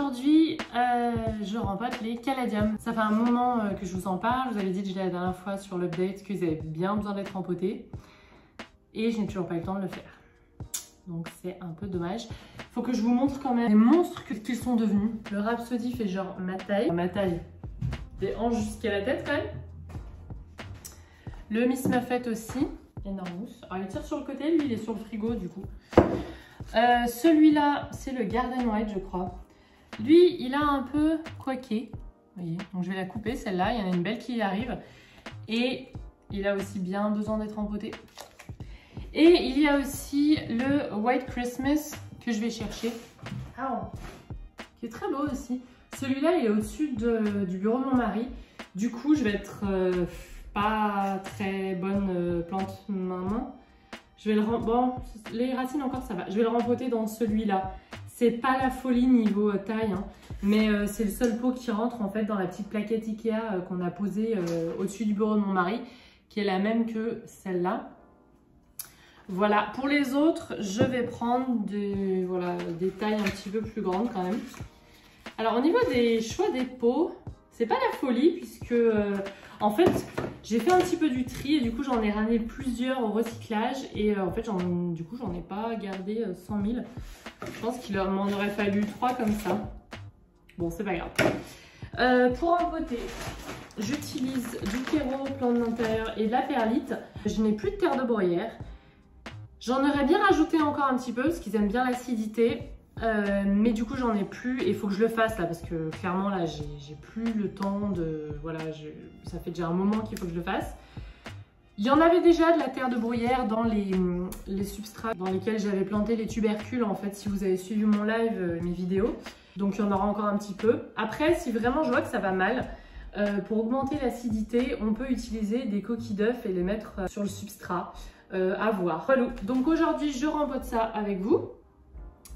aujourd'hui, je rempote les caladiums. Ça fait un moment que je vous en parle. Je vous avais dit déjà la dernière fois sur l'update qu'ils avaient bien besoin d'être rempotés. Et je n'ai toujours pas eu le temps de le faire. Donc c'est un peu dommage. Faut que je vous montre quand même les monstres qu'ils sont devenus. Le Rhapsody fait genre ma taille. Ma taille. Des hanches jusqu'à la tête quand même. Le Miss Muffet aussi. Énorme. Alors il tire sur le côté, lui il est sur le frigo du coup. Celui-là, c'est le Garden White, je crois. Lui, il a un peu coqué. Vous voyez, donc je vais la couper, celle-là. Il y en a une belle qui arrive. Et il a aussi bien besoin d'être empoté. Et il y a aussi le White Christmas que je vais chercher. Ah, qui est très beau aussi. Celui-là, il est au-dessus du bureau de mon mari. Du coup, je vais être pas très bonne plante main. Je vais le bon, les racines encore ça va. Je vais le rempoter dans celui-là. C'est pas la folie niveau taille, hein, mais c'est le seul pot qui rentre en fait dans la petite plaquette Ikea qu'on a posée au-dessus du bureau de mon mari, qui est la même que celle-là. Voilà. Pour les autres, je vais prendre des tailles un petit peu plus grandes quand même. Alors au niveau des choix des pots, c'est pas la folie puisque en fait j'ai fait un petit peu du tri et du coup j'en ai ramené plusieurs au recyclage et en fait du coup j'en ai pas gardé 100 000. Je pense qu'il m'en aurait fallu 3 comme ça. Bon c'est pas grave. Pour empoter, j'utilise du Kero, plante d'intérieur et de la perlite. Je n'ai plus de terre de bruyère. J'en aurais bien rajouté encore un petit peu parce qu'ils aiment bien l'acidité. Mais du coup j'en ai plus et il faut que je le fasse là parce que clairement là j'ai plus le temps de... Voilà, ça fait déjà un moment qu'il faut que je le fasse. Il y en avait déjà de la terre de bruyère dans les substrats dans lesquels j'avais planté les tubercules en fait si vous avez suivi mon live, mes vidéos. Donc il y en aura encore un petit peu. Après si vraiment je vois que ça va mal, pour augmenter l'acidité on peut utiliser des coquilles d'œufs et les mettre sur le substrat. À voir. Voilà. Donc aujourd'hui je rempote ça avec vous.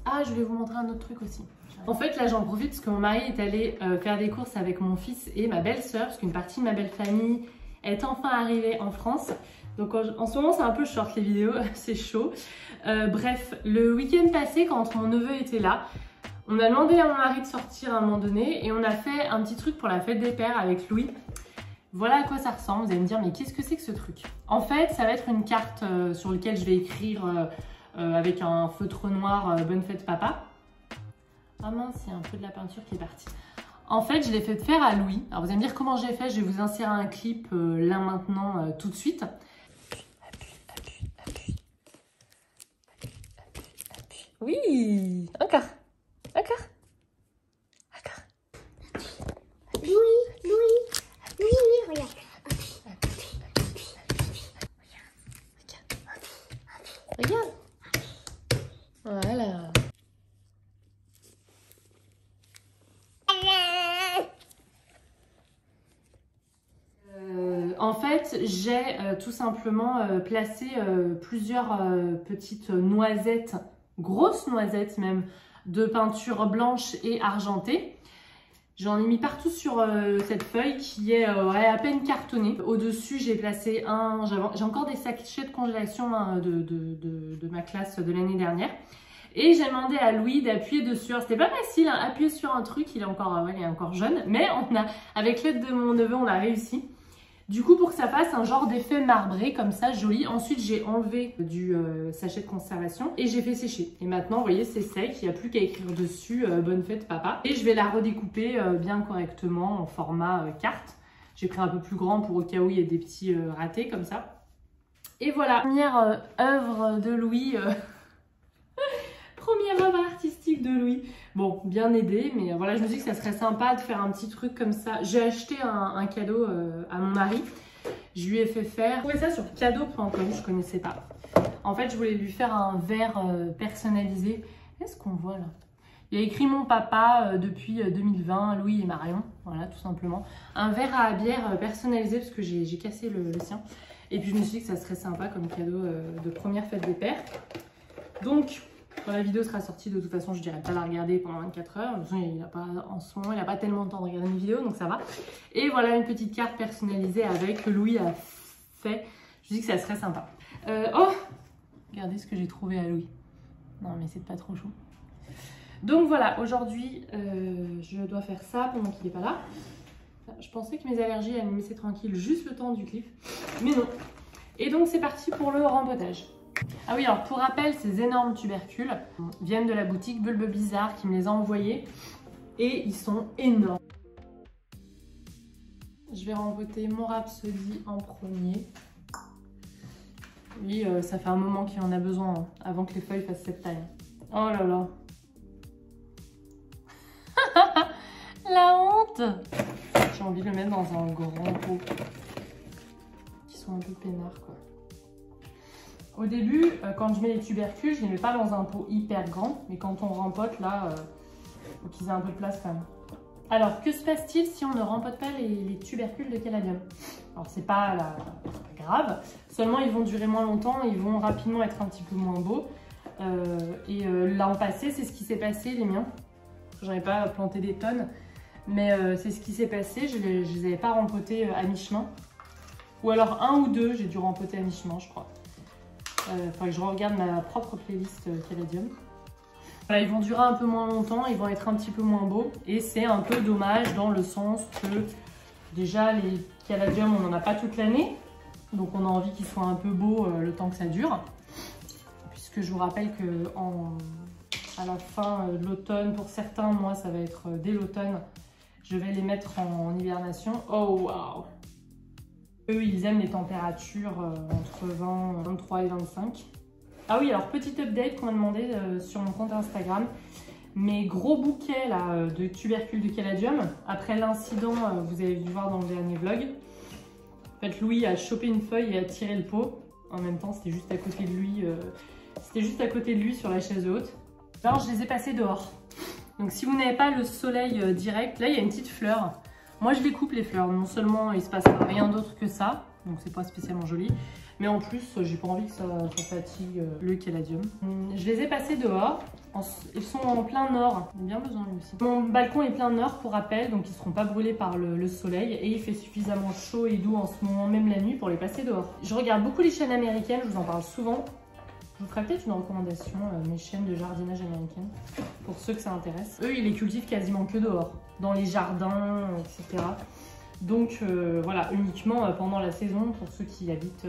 Ah, je vais vous montrer un autre truc aussi. En fait, là, j'en profite parce que mon mari est allé faire des courses avec mon fils et ma belle-sœur, parce qu'une partie de ma belle famille est enfin arrivée en France. Donc, en ce moment, c'est un peu short les vidéos, c'est chaud. Bref, le week-end passé, quand mon neveu était là, on a demandé à mon mari de sortir à un moment donné et on a fait un petit truc pour la fête des pères avec Louis. Voilà à quoi ça ressemble. Vous allez me dire, mais qu'est-ce que c'est que ce truc? En fait, ça va être une carte sur laquelle je vais écrire... avec un feutre noir bonne fête papa. Ah mince, il y a un peu de la peinture qui est partie. En fait, je l'ai fait faire à Louis. Alors vous allez me dire comment j'ai fait. Je vais vous insérer un clip là maintenant tout de suite. Appuie. Oui, encore. Louis, regarde. Regarde. Voilà. En fait, j'ai tout simplement placé plusieurs petites noisettes, grosses noisettes même, de peinture blanche et argentée. J'en ai mis partout sur cette feuille qui est à peine cartonnée. Au-dessus, j'ai placé j'ai encore des sachets de congélation hein, de ma classe de l'année dernière. Et j'ai demandé à Louis d'appuyer dessus. C'était pas facile, hein, appuyer sur un truc, il est encore jeune. Mais avec l'aide de mon neveu, on a réussi. Du coup, pour que ça fasse un genre d'effet marbré, comme ça, joli. Ensuite, j'ai enlevé du sachet de conservation et j'ai fait sécher. Et maintenant, vous voyez, c'est sec. Il n'y a plus qu'à écrire dessus bonne fête papa. Et je vais la redécouper bien correctement en format carte. J'ai pris un peu plus grand pour au cas où il y a des petits ratés comme ça. Et voilà, première œuvre de Louis. Première œuvre artistique de Louis. Bon, bien aidé, mais voilà, je me dis que ça serait sympa de faire un petit truc comme ça. J'ai acheté un cadeau à mon mari. Je lui ai fait faire... J'ai trouvé ça sur cadeau.com, je ne connaissais pas. En fait, je voulais lui faire un verre personnalisé. Qu'est-ce qu'on voit là? Il y a écrit mon papa depuis 2020, Louis et Marion. Voilà, tout simplement. Un verre à bière personnalisé parce que j'ai cassé le sien. Et puis, je me suis dit que ça serait sympa comme cadeau de première fête des pères. Donc... Quand la vidéo sera sortie, de toute façon, je dirais pas la regarder pendant 24 heures. En ce moment, il n'a pas tellement de temps de regarder une vidéo, donc ça va. Et voilà une petite carte personnalisée avec que Louis a fait. Je dis que ça serait sympa. Oh, regardez ce que j'ai trouvé à Louis. Non, mais c'est pas trop chaud. Donc voilà, aujourd'hui, je dois faire ça pendant qu'il n'est pas là. Je pensais que mes allergies allaient me laisser tranquille juste le temps du clip, mais non. Et donc c'est parti pour le rempotage. Ah oui, alors pour rappel, ces énormes tubercules viennent de la boutique Bulbe Bizarre qui me les a envoyés et ils sont énormes. Je vais rempoter mon Rhapsody en premier. Lui, ça fait un moment qu'il en a besoin hein, avant que les feuilles fassent cette taille. Oh là là. La honte. J'ai envie de le mettre dans un grand pot. Qui sont un peu peinards quoi. Au début, quand je mets les tubercules, je ne les mets pas dans un pot hyper grand. Mais quand on rempote là, faut qu'ils aient un peu de place quand même. Alors, que se passe-t-il si on ne rempote pas les tubercules de caladium? Alors, c'est pas grave. Seulement, ils vont durer moins longtemps. Ils vont rapidement être un petit peu moins beaux. L'an passé, c'est ce qui s'est passé, les miens. J'en ai pas planté des tonnes. Mais c'est ce qui s'est passé. Je les avais pas rempotés à mi-chemin. Ou alors un ou deux, j'ai dû rempoter à mi-chemin, je crois. Faudrait que je regarde ma propre playlist caladium. Voilà, ils vont durer un peu moins longtemps, ils vont être un petit peu moins beaux. Et c'est un peu dommage dans le sens que déjà les caladium, on n'en a pas toute l'année. Donc on a envie qu'ils soient un peu beaux le temps que ça dure. Puisque je vous rappelle que à la fin de l'automne, pour certains, moi ça va être dès l'automne, je vais les mettre en hibernation. Oh waouh! Eux, ils aiment les températures entre 23 et 25. Ah oui, alors petit update qu'on m'a demandé sur mon compte Instagram. Mes gros bouquets là, de tubercules de caladium, après l'incident, vous avez dû voir dans le dernier vlog. En fait, Louis a chopé une feuille et a tiré le pot. En même temps, c'était juste à côté de lui, sur la chaise haute. Alors, je les ai passés dehors. Donc, si vous n'avez pas le soleil direct, là, il y a une petite fleur. Moi, je les coupe les fleurs. Non seulement, il se passe rien d'autre que ça, donc c'est pas spécialement joli. Mais en plus, j'ai pas envie que ça fatigue le caladium. Je les ai passés dehors. Ils sont en plein nord. J'ai bien besoin lui aussi. Mon balcon est plein nord pour rappel, donc ils ne seront pas brûlés par le soleil. Et il fait suffisamment chaud et doux en ce moment, même la nuit, pour les passer dehors. Je regarde beaucoup les chaînes américaines, je vous en parle souvent. Je vous ferai peut-être une recommandation, mes chaînes de jardinage américaines, pour ceux que ça intéresse. Eux, ils les cultivent quasiment que dehors, dans les jardins, etc. Donc voilà, uniquement pendant la saison, pour ceux qui habitent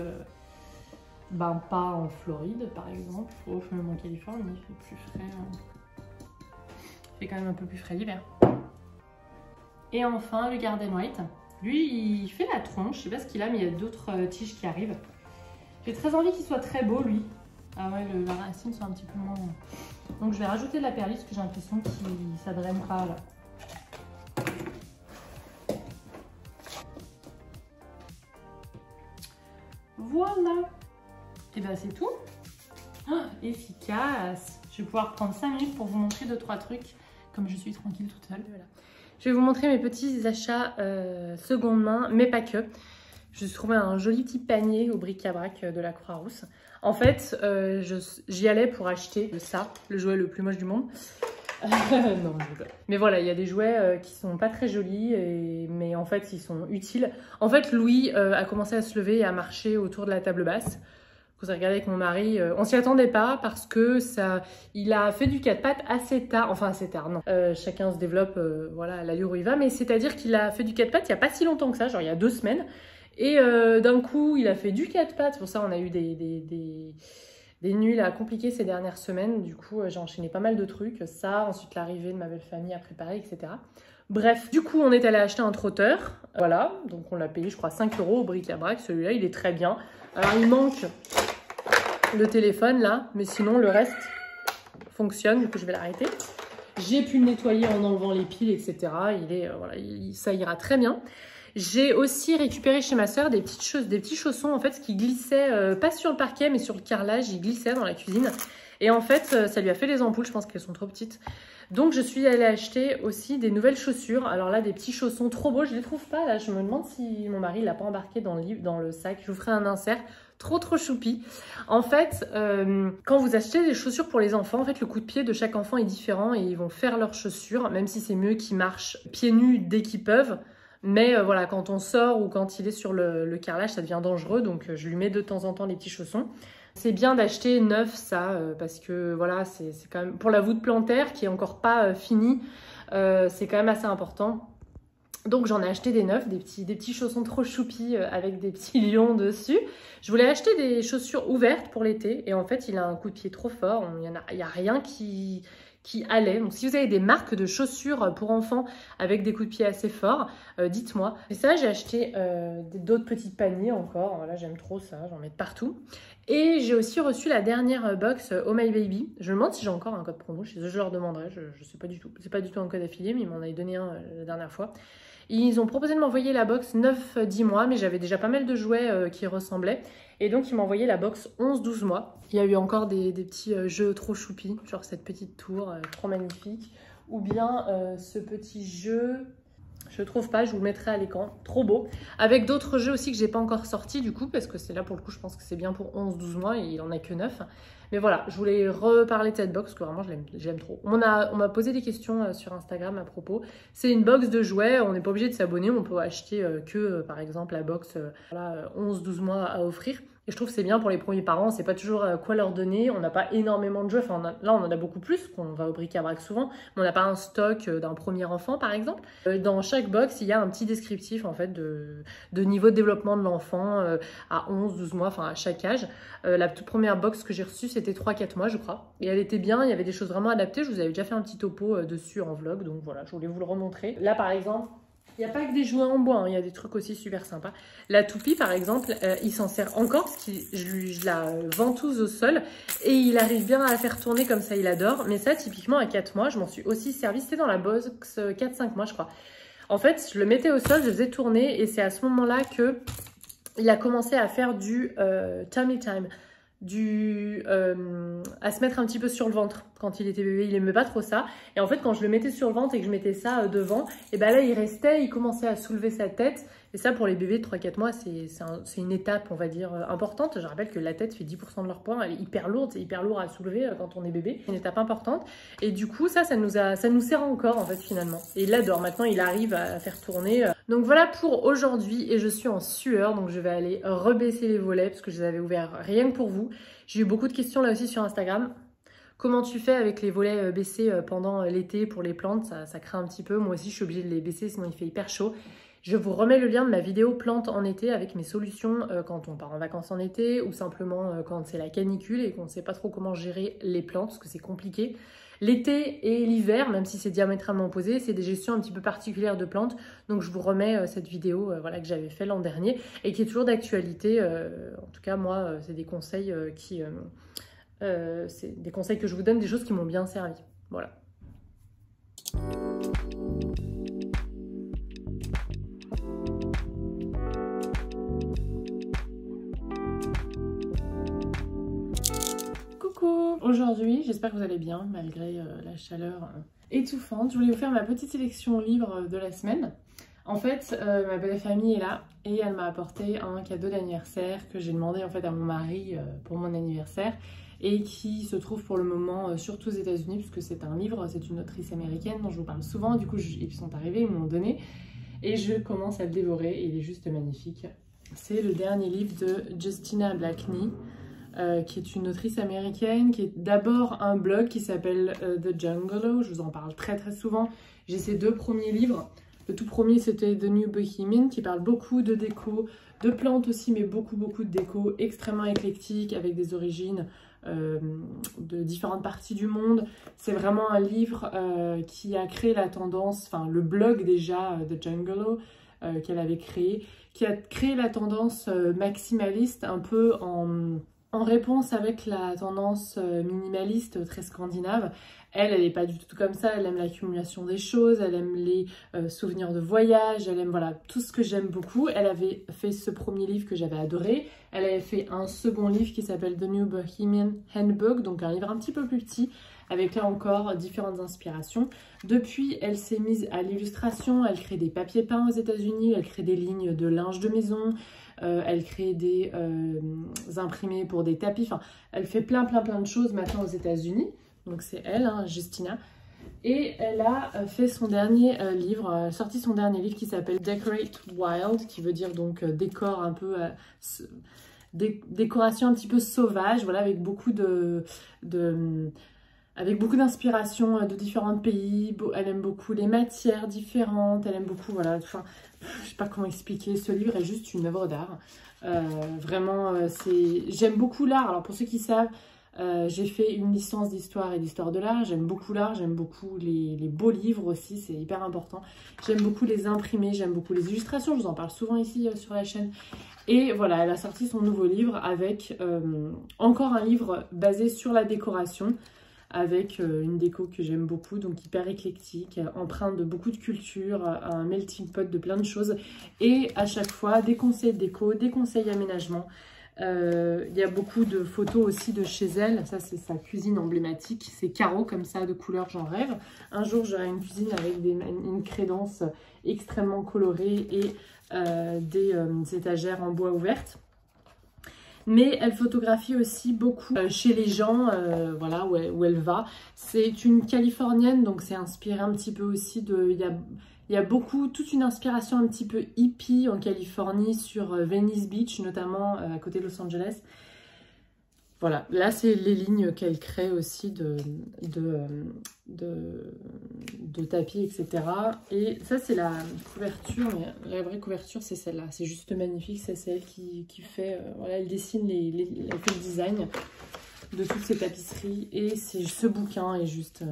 pas en Floride par exemple, ou même en Californie, il fait plus frais. Il fait quand même un peu plus frais l'hiver. Et enfin, le Garden White. Lui, il fait la tronche, je sais pas ce qu'il a, mais il y a d'autres tiges qui arrivent. J'ai très envie qu'il soit très beau, lui. Ah ouais, la racine soit un petit peu moins... Donc je vais rajouter de la perlite, parce que j'ai l'impression que ça ne draine pas là. Voilà. Et ben c'est tout. Oh, efficace. Je vais pouvoir prendre 5 minutes pour vous montrer 2-3 trucs, comme je suis tranquille toute seule. Voilà. Je vais vous montrer mes petits achats seconde main, mais pas que. Je suis trouvé un joli petit panier au bric-à-brac de la Croix-Rousse. En fait, j'y allais pour acheter ça, le jouet le plus moche du monde. Non, je rigole. Mais voilà, il y a des jouets qui sont pas très jolis, mais en fait, ils sont utiles. En fait, Louis a commencé à se lever et à marcher autour de la table basse. Vous avez regardé avec mon mari, on s'y attendait pas parce que il a fait du 4 pattes assez tard, enfin assez tard, non. Chacun se développe voilà, à l'allure où il va, mais c'est-à-dire qu'il a fait du 4 pattes il n'y a pas si longtemps que ça, genre il y a 2 semaines. Et d'un coup, il a fait du 4 pattes, pour ça on a eu des nuits là, compliquées ces dernières semaines. Du coup, j'ai enchaîné pas mal de trucs, ça, ensuite l'arrivée de ma belle famille à préparer, etc. Bref, du coup, on est allé acheter un trotteur, voilà, donc on l'a payé, je crois, 5 € au bric-à-brac. Celui-là, il est très bien. Alors, il manque le téléphone là, mais sinon le reste fonctionne, du coup je vais l'arrêter. J'ai pu le nettoyer en enlevant les piles, etc. Voilà, ça ira très bien. J'ai aussi récupéré chez ma soeur des petits chaussons en fait qui glissaient, pas sur le parquet mais sur le carrelage, ils glissaient dans la cuisine. Et en fait, ça lui a fait des ampoules, je pense qu'elles sont trop petites. Donc je suis allée acheter aussi des nouvelles chaussures. Alors là, des petits chaussons trop beaux, je les trouve pas là. Je me demande si mon mari l'a pas embarqué dans le sac. Je vous ferai un insert. Trop choupi. En fait, quand vous achetez des chaussures pour les enfants, en fait, le coup de pied de chaque enfant est différent et ils vont faire leurs chaussures, même si c'est mieux qu'ils marchent pieds nus dès qu'ils peuvent. Mais voilà, quand on sort ou quand il est sur le carrelage, ça devient dangereux. Donc je lui mets de temps en temps les petits chaussons. C'est bien d'acheter neuf ça, parce que voilà, c'est quand même pour la voûte plantaire qui est encore pas finie, c'est quand même assez important. Donc j'en ai acheté des neufs, des petits chaussons trop choupis avec des petits lions dessus. Je voulais acheter des chaussures ouvertes pour l'été et en fait il a un coup de pied trop fort, il n'y a rien qui allait. Donc si vous avez des marques de chaussures pour enfants avec des coups de pied assez forts, dites-moi. Et ça j'ai acheté d'autres petits paniers encore, voilà, j'aime trop ça, j'en mets de partout. Et j'ai aussi reçu la dernière box Oh My Baby. Je me demande si j'ai encore un code promo, je leur demanderai, je sais pas du tout. C'est pas du tout un code affilié mais ils m'en avaient donné un la dernière fois. Ils ont proposé de m'envoyer la box 9-10 mois, mais j'avais déjà pas mal de jouets qui ressemblaient. Et donc, ils m'ont envoyé la box 11-12 mois. Il y a eu encore des petits jeux trop choupis, genre cette petite tour trop magnifique. Ou bien ce petit jeu, je ne trouve pas, je vous le mettrai à l'écran, trop beau. Avec d'autres jeux aussi que j'ai pas encore sortis du coup, parce que c'est là pour le coup, je pense que c'est bien pour 11-12 mois et il en a que 9. Mais voilà, je voulais reparler de cette box parce que vraiment je l'aime trop. On m'a posé des questions sur Instagram à propos. C'est une box de jouets, on n'est pas obligé de s'abonner, on peut acheter par exemple la box 11-12 mois à offrir. Et je trouve que c'est bien pour les premiers parents, on ne sait pas toujours quoi leur donner, on n'a pas énormément de jeux, enfin là on en a beaucoup plus, qu'on va au bric-à-brac souvent, mais on n'a pas un stock d'un premier enfant par exemple. Dans chaque box, il y a un petit descriptif en fait de niveau de développement de l'enfant à 11-12 mois, enfin à chaque âge. La toute première box que j'ai reçue, c'était 3-4 mois je crois, et elle était bien, il y avait des choses vraiment adaptées, je vous avais déjà fait un petit topo dessus en vlog, donc voilà, je voulais vous le remontrer. Là par exemple, il n'y a pas que des jouets en bois, hein, il y a des trucs aussi super sympas. La toupie, par exemple, il s'en sert encore parce que je la ventouse au sol et il arrive bien à la faire tourner comme ça, il adore. Mais ça, typiquement, à 4 mois, je m'en suis aussi servi. C'était dans la box 4-5 mois, je crois. En fait, je le mettais au sol, je faisais tourner et c'est à ce moment-là que il a commencé à faire du tummy time. À se mettre un petit peu sur le ventre quand il était bébé, il aimait pas trop ça et en fait quand je le mettais sur le ventre et que je mettais ça devant, et ben là il restait, il commençait à soulever sa tête et ça pour les bébés de 3-4 mois c'est une étape on va dire importante. Je rappelle que la tête fait 10% de leur poids, elle est hyper lourde, c'est hyper lourd à soulever quand on est bébé, c'est une étape importante et du coup ça nous sert encore en fait finalement et il l'adore, maintenant il arrive à faire tourner. Donc voilà pour aujourd'hui et je suis en sueur donc je vais aller rebaisser les volets parce que je les avais ouverts rien que pour vous. J'ai eu beaucoup de questions là aussi sur Instagram. Comment tu fais avec les volets baissés pendant l'été pour les plantes? Ça craint un petit peu. Moi aussi, je suis obligée de les baisser, sinon il fait hyper chaud. Je vous remets le lien de ma vidéo plantes en été avec mes solutions quand on part en vacances en été ou simplement quand c'est la canicule et qu'on ne sait pas trop comment gérer les plantes parce que c'est compliqué. L'été et l'hiver, même si c'est diamétralement opposé, c'est des gestions un petit peu particulières de plantes. Donc je vous remets cette vidéo voilà, que j'avais fait l'an dernier et qui est toujours d'actualité. En tout cas, moi, c'est des conseils c'est des conseils que je vous donne, des choses qui m'ont bien servi. Voilà. Coucou! Aujourd'hui, j'espère que vous allez bien malgré la chaleur étouffante. Je voulais vous faire ma petite sélection livre de la semaine. En fait, ma belle famille est là et elle m'a apporté un cadeau d'anniversaire que j'ai demandé en fait à mon mari pour mon anniversaire et qui se trouve pour le moment surtout aux États-Unis puisque c'est un livre, c'est une autrice américaine dont je vous parle souvent. Du coup, ils sont arrivés, ils m'ont donné et je commence à le dévorer et il est juste magnifique. C'est le dernier livre de Justina Blackney. Qui est une autrice américaine, qui est d'abord un blog qui s'appelle The Jungalow. Je vous en parle très souvent. J'ai ses 2 premiers livres. Le tout premier, c'était The New Bohemian, qui parle beaucoup de déco, de plantes aussi, mais beaucoup de déco, extrêmement éclectique, avec des origines de différentes parties du monde. C'est vraiment un livre qui a créé la tendance, enfin le blog déjà, The Jungalow, qu'elle avait créé, qui a créé la tendance maximaliste un peu en réponse avec la tendance minimaliste très scandinave. Elle n'est pas du tout comme ça, elle aime l'accumulation des choses, elle aime les souvenirs de voyage, elle aime voilà, tout ce que j'aime beaucoup. Elle avait fait ce premier livre que j'avais adoré, elle avait fait un second livre qui s'appelle The New Bohemian Handbook, donc un livre un petit peu plus petit, avec là encore différentes inspirations. Depuis, elle s'est mise à l'illustration, elle crée des papiers peints aux États-Unis, elle crée des lignes de linge de maison, elle crée des imprimés pour des tapis, enfin elle fait plein de choses maintenant aux États-Unis. Donc c'est elle, hein, Justina. Et elle a fait son dernier livre, sorti son dernier livre qui s'appelle Decorate Wild, qui veut dire donc décor un peu, décoration un petit peu sauvage, voilà, avec beaucoup avec beaucoup d'inspiration de différents pays. Elle aime beaucoup les matières différentes, elle aime beaucoup, voilà, enfin, je sais pas comment expliquer, ce livre est juste une œuvre d'art. Vraiment, j'aime beaucoup l'art. Alors pour ceux qui savent, j'ai fait une licence d'histoire et d'histoire de l'art. J'aime beaucoup l'art, j'aime beaucoup les beaux livres aussi, c'est hyper important. J'aime beaucoup les imprimés, j'aime beaucoup les illustrations, je vous en parle souvent ici sur la chaîne. Et voilà, elle a sorti son nouveau livre avec encore un livre basé sur la décoration, avec une déco que j'aime beaucoup, donc hyper éclectique, empreinte de beaucoup de culture, un melting pot de plein de choses. Et à chaque fois, des conseils déco, des conseils aménagement. Il y a beaucoup de photos aussi de chez elle. Ça, c'est sa cuisine emblématique. C'est carreaux comme ça, de couleurs, j'en rêve. Un jour, j'aurai une cuisine avec une crédence extrêmement colorée et des étagères en bois ouvertes. Mais elle photographie aussi beaucoup chez les gens, voilà, où elle va. C'est une Californienne, donc c'est inspiré un petit peu aussi de... Il y a beaucoup, toute une inspiration un petit peu hippie en Californie, sur Venice Beach, notamment à côté de Los Angeles. Voilà, là c'est les lignes qu'elle crée aussi de tapis, etc. Et ça c'est la couverture, mais la vraie couverture c'est celle-là. C'est juste magnifique, c'est celle qui fait, voilà, elle dessine, elle fait le design de toutes ces tapisseries. Et ce bouquin est juste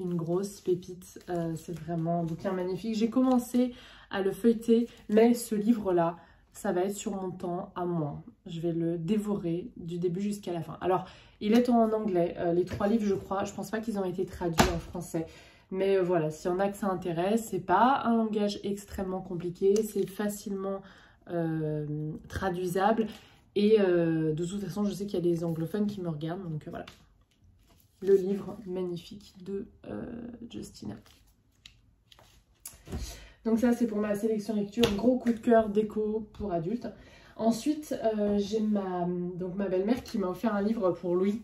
une grosse pépite, c'est vraiment un bouquin magnifique. J'ai commencé à le feuilleter, mais ce livre-là, ça va être sur mon temps à moi. Je vais le dévorer du début jusqu'à la fin. Alors, il est en anglais. Les 3 livres, je crois, je pense pas qu'ils ont été traduits en français. Mais voilà, s'il y en a que ça intéresse, c'est pas un langage extrêmement compliqué. C'est facilement traduisable. Et de toute façon, je sais qu'il y a des anglophones qui me regardent. Donc voilà. Le livre magnifique de Justina. Donc ça, c'est pour ma sélection lecture. Gros coup de cœur déco pour adultes. Ensuite, j'ai ma belle-mère qui m'a offert un livre pour Louis,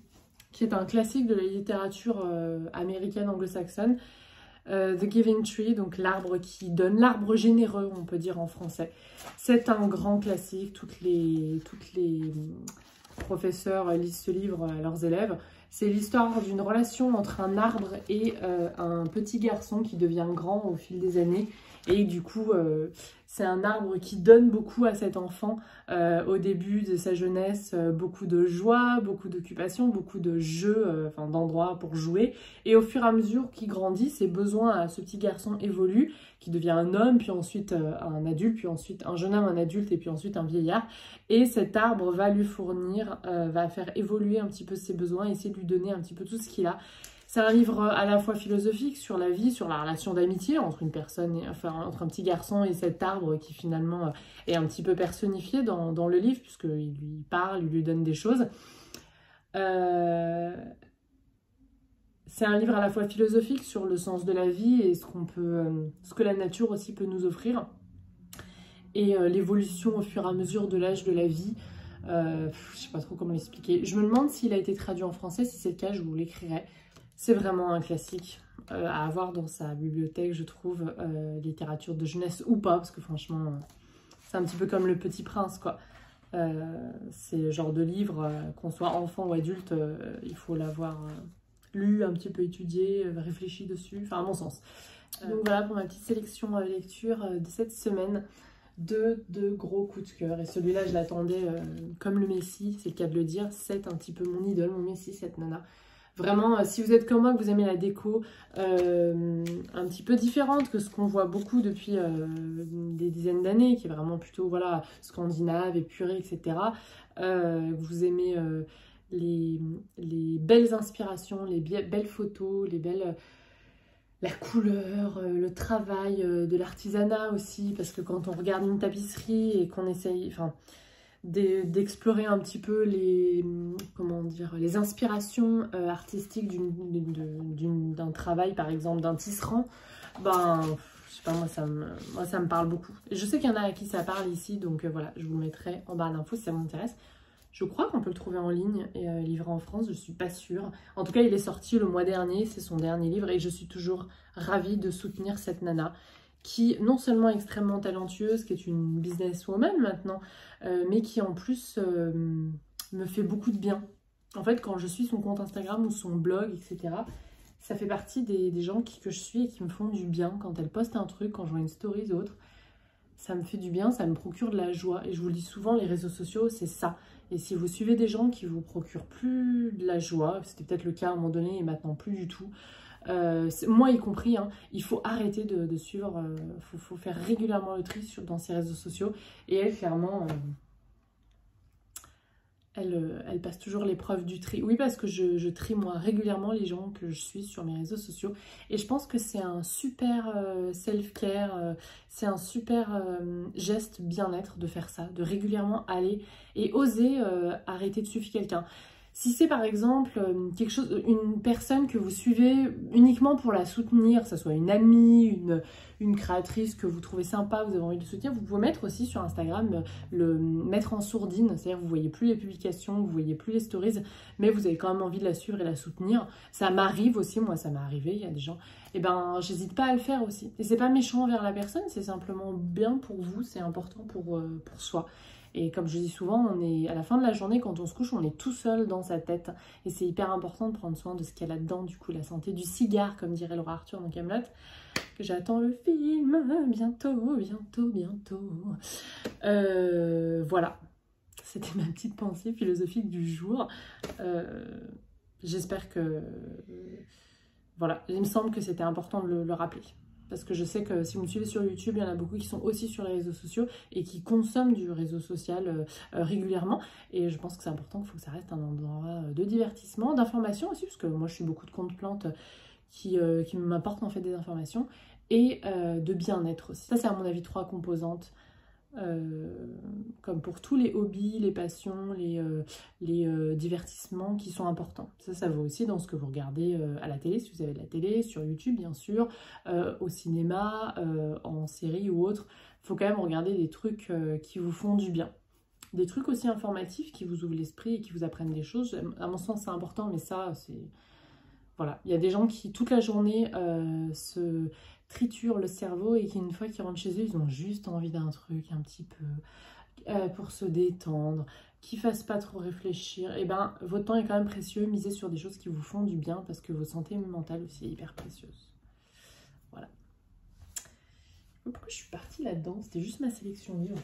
qui est un classique de la littérature américaine anglo-saxonne. The Giving Tree, donc l'arbre qui donne, l'arbre généreux, on peut dire en français. C'est un grand classique. Toutes les professeurs lisent ce livre à leurs élèves. C'est l'histoire d'une relation entre un arbre et un petit garçon qui devient grand au fil des années. Et du coup, c'est un arbre qui donne beaucoup à cet enfant au début de sa jeunesse, beaucoup de joie, beaucoup d'occupation, beaucoup de jeux, enfin d'endroits pour jouer. Et au fur et à mesure qu'il grandit, ses besoins à ce petit garçon évoluent, qui devient un homme, puis ensuite un adulte, puis ensuite un jeune homme, un adulte, et puis ensuite un vieillard. Et cet arbre va lui fournir, va faire évoluer un petit peu ses besoins, essayer de lui donner un petit peu tout ce qu'il a. C'est un livre à la fois philosophique sur la vie, sur la relation d'amitié entre une personne, entre un petit garçon et cet arbre qui finalement est un petit peu personnifié dans le livre, puisqu'il lui parle, il lui donne des choses. C'est un livre à la fois philosophique sur le sens de la vie et ce que la nature aussi peut nous offrir. Et l'évolution au fur et à mesure de l'âge de la vie. Je sais pas trop comment l'expliquer. Je me demande s'il a été traduit en français. Si c'est le cas, je vous l'écrirai. C'est vraiment un classique à avoir dans sa bibliothèque, je trouve, littérature de jeunesse ou pas, parce que franchement, c'est un petit peu comme Le Petit Prince, quoi. C'est le genre de livre, qu'on soit enfant ou adulte, il faut l'avoir lu, un petit peu étudié, réfléchi dessus, enfin à mon sens. Donc voilà pour ma petite sélection lecture de cette semaine. De gros coups de cœur, et celui-là je l'attendais comme le Messie, c'est le cas de le dire. C'est un petit peu mon idole, mon Messie, cette nana. Vraiment, si vous êtes comme moi, que vous aimez la déco un petit peu différente que ce qu'on voit beaucoup depuis des dizaines d'années, qui est vraiment plutôt voilà, scandinave, épuré, etc. Vous aimez les belles inspirations, les belles photos, la couleur, le travail de l'artisanat aussi, parce que quand on regarde une tapisserie et qu'on essaye... d'explorer un petit peu les inspirations artistiques d'un travail, par exemple d'un tisserand, ben, je sais pas, moi ça me parle beaucoup. Et je sais qu'il y en a à qui ça parle ici, donc voilà, je vous le mettrai en barre d'infos si ça m'intéresse. Je crois qu'on peut le trouver en ligne et livré en France, je ne suis pas sûre. En tout cas, il est sorti le mois dernier, c'est son dernier livre et je suis toujours ravie de soutenir cette nana qui, non seulement est extrêmement talentueuse, qui est une businesswoman maintenant, mais qui en plus me fait beaucoup de bien. En fait, quand je suis son compte Instagram ou son blog, etc., ça fait partie des gens que je suis et qui me font du bien. Quand elle poste un truc, quand je vois une story ou autre, ça me fait du bien, ça me procure de la joie. Et je vous le dis souvent, les réseaux sociaux, c'est ça. Et si vous suivez des gens qui vous procurent plus de la joie, c'était peut-être le cas à un moment donné et maintenant plus du tout, moi y compris, hein, il faut arrêter de suivre, faut faire régulièrement le tri dans ces réseaux sociaux. Et elle, clairement, elle passe toujours l'épreuve du tri. Oui, parce que je trie moi régulièrement les gens que je suis sur mes réseaux sociaux. Et je pense que c'est un super self-care, c'est un super geste bien-être de faire ça, de régulièrement aller et oser arrêter de suivre quelqu'un. Si c'est par exemple une personne que vous suivez uniquement pour la soutenir, que ce soit une amie, une créatrice que vous trouvez sympa, vous avez envie de soutenir, vous pouvez mettre aussi sur Instagram, le mettre en sourdine, c'est-à-dire vous voyez plus les publications, vous voyez plus les stories, mais vous avez quand même envie de la suivre et la soutenir. Ça m'arrive aussi, moi ça m'est arrivé, il y a des gens, et ben j'hésite pas à le faire aussi. Et c'est pas méchant envers la personne, c'est simplement bien pour vous, c'est important pour soi. Et comme je dis souvent, on est à la fin de la journée, quand on se couche, on est tout seul dans sa tête. Et c'est hyper important de prendre soin de ce qu'il y a là-dedans, du coup, la santé du cigare, comme dirait Laura Arthur dans Kaamelott. Que j'attends le film, bientôt, bientôt, bientôt. Voilà, c'était ma petite pensée philosophique du jour. J'espère que... Voilà, il me semble que c'était important de le rappeler. Parce que je sais que si vous me suivez sur YouTube, il y en a beaucoup qui sont aussi sur les réseaux sociaux et qui consomment du réseau social régulièrement. Et je pense que c'est important, qu'il faut que ça reste un endroit de divertissement, d'information aussi, parce que moi je suis beaucoup de comptes plantes qui m'apportent en fait des informations, et de bien-être aussi. Ça c'est à mon avis 3 composantes. Comme pour tous les hobbies, les passions, les divertissements qui sont importants. Ça vaut aussi dans ce que vous regardez à la télé, si vous avez de la télé, sur YouTube bien sûr, au cinéma, en série ou autre. Il faut quand même regarder des trucs qui vous font du bien. Des trucs aussi informatifs qui vous ouvrent l'esprit et qui vous apprennent des choses. À mon sens c'est important, mais ça c'est... Voilà, il y a des gens qui toute la journée se triturent le cerveau et qui une fois qu'ils rentrent chez eux, ils ont juste envie d'un truc un petit peu pour se détendre, qui fasse pas trop réfléchir. Et ben votre temps est quand même précieux, misez sur des choses qui vous font du bien parce que votre santé mentale aussi est hyper précieuse. Voilà. Pourquoi je suis partie là-dedans? C'était juste ma sélection livre.